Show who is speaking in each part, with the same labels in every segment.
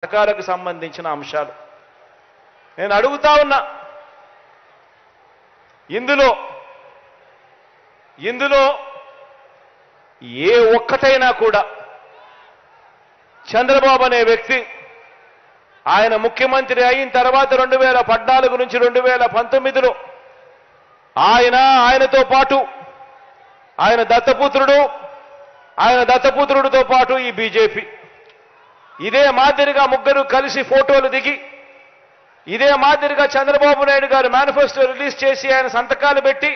Speaker 1: పథకాలకు సంబంధించిన అంశాలు నేను అడుగుతా ఉన్నా. ఇందులో ఏ ఒక్కటైనా కూడా చంద్రబాబు అనే వ్యక్తి ఆయన ముఖ్యమంత్రి అయిన తర్వాత 2014 నుంచి 2019లో ఆయనతో పాటు ఆయన దత్తపుత్రుడితో పాటు ఈ బీజేపీ ఇదే మాదిరిగా ముగ్గురు కలిసి ఫోటోలు దిగి ఇదే మాదిరిగా చంద్రబాబు నాయుడు గారు మేనిఫెస్టో రిలీజ్ చేసి ఆయన సంతకాలు పెట్టి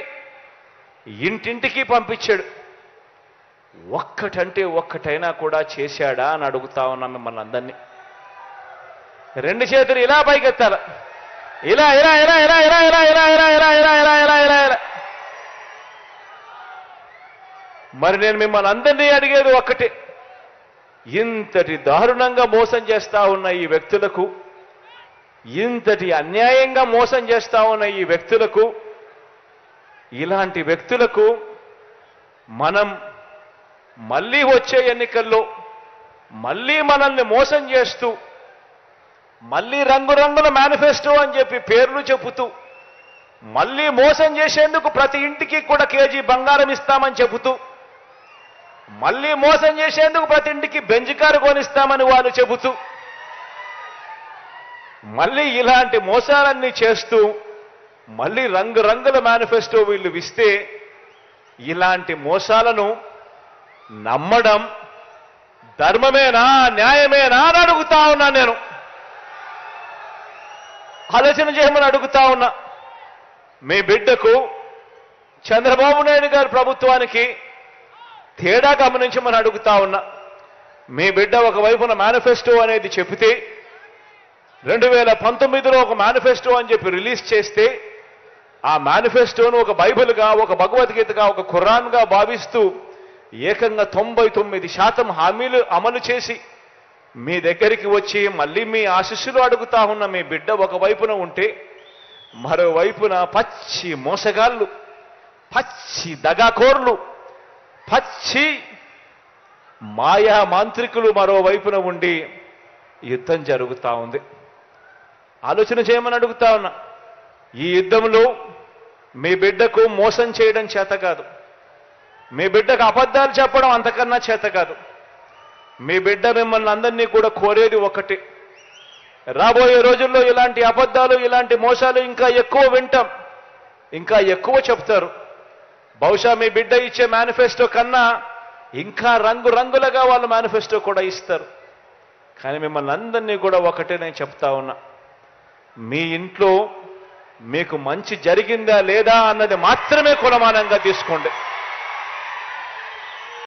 Speaker 1: ఇంటింటికి పంపించాడు. ఒక్కటంటే ఒక్కటైనా కూడా చేశాడా అని అడుగుతా ఉన్నా మిమ్మల్ని అందరినీ. రెండు చేతులు ఇలా పైకెత్తాల, ఇలా ఇలా ఇలా ఇలా ఇలా ఇలా ఇలా ఇలా ఇలా ఇలా ఇలా ఇలా ఇలా ఇలా. మరి నేను మిమ్మల్ని అందరినీ అడిగేది ఒక్కటే, ఇంతటి దారుణంగా మోసం చేస్తా ఉన్న ఈ వ్యక్తులకు, ఇంతటి అన్యాయంగా మోసం చేస్తా ఉన్న ఈ వ్యక్తులకు, ఇలాంటి వ్యక్తులకు మనం మళ్ళీ వచ్చే ఎన్నికల్లో మళ్ళీ మనల్ని మోసం చేస్తూ మళ్ళీ రంగురంగుల మేనిఫెస్టో అని చెప్పి పేర్లు చెబుతూ మళ్ళీ మోసం చేసేందుకు ప్రతి ఇంటికి కూడా కేజీ బంగారం ఇస్తామని చెబుతూ మళ్ళీ మోసం చేసేందుకు ప్రతి ఇంటికి బెంజ్ కారు కొనిస్తామని వాళ్ళు చెబుతూ మళ్ళీ ఇలాంటి మోసాలన్నీ చేస్తూ మళ్ళీ రంగురంగుల మేనిఫెస్టో వీళ్ళు ఇస్తే ఇలాంటి మోసాలను నమ్మడం ధర్మమేనా, న్యాయమేనా అని అడుగుతా ఉన్నా. నేను ఆలోచన చేయమని అడుగుతా ఉన్నా. మీ బిడ్డకు చంద్రబాబు నాయుడు గారి ప్రభుత్వానికి తేడా గమనించమని అడుగుతా ఉన్నా. మీ బిడ్డ ఒకవైపున మేనిఫెస్టో అనేది చెబితే 2019లో ఒక మేనిఫెస్టో అని చెప్పి రిలీజ్ చేస్తే ఆ మేనిఫెస్టోను ఒక బైబిల్గా, ఒక భగవద్గీతగా, ఒక ఖురాన్గా భావిస్తూ ఏకంగా 99% హామీలు అమలు చేసి మీ దగ్గరికి వచ్చి మళ్ళీ మీ ఆశీస్సులు అడుగుతా ఉన్న మీ బిడ్డ ఒకవైపున ఉంటే, మరోవైపున పచ్చి మోసగాళ్ళు, పచ్చి దగాకోర్లు, పచ్చి మాయా మాంత్రికులు మరోవైపున ఉండి యుద్ధం జరుగుతూ ఉంది. ఆలోచన చేయమని అడుగుతా ఉన్నా. ఈ యుద్ధంలో మీ బిడ్డకు మోసం చేయడం చేత కాదు, మీ బిడ్డకు అబద్ధాలు చెప్పడం అంతకన్నా చేత కాదు. మీ బిడ్డ మిమ్మల్ని అందరినీ కూడా కోరేది ఒకటి, రాబోయే రోజుల్లో ఇలాంటి అబద్ధాలు, ఇలాంటి మోసాలు ఇంకా ఎక్కువ వింటాం, ఇంకా ఎక్కువ చెప్తారు. బహుశా మీ బిడ్డ ఇచ్చే మేనిఫెస్టో కన్నా ఇంకా రంగురంగులుగా వాళ్ళు మేనిఫెస్టో కూడా ఇస్తారు. కానీ మిమ్మల్ని అందరినీ కూడా ఒకటే నేను చెప్తా ఉన్నా, మీ ఇంట్లో మీకు మంచి జరిగిందా లేదా అన్నది మాత్రమే కొలమానంగా తీసుకోండి.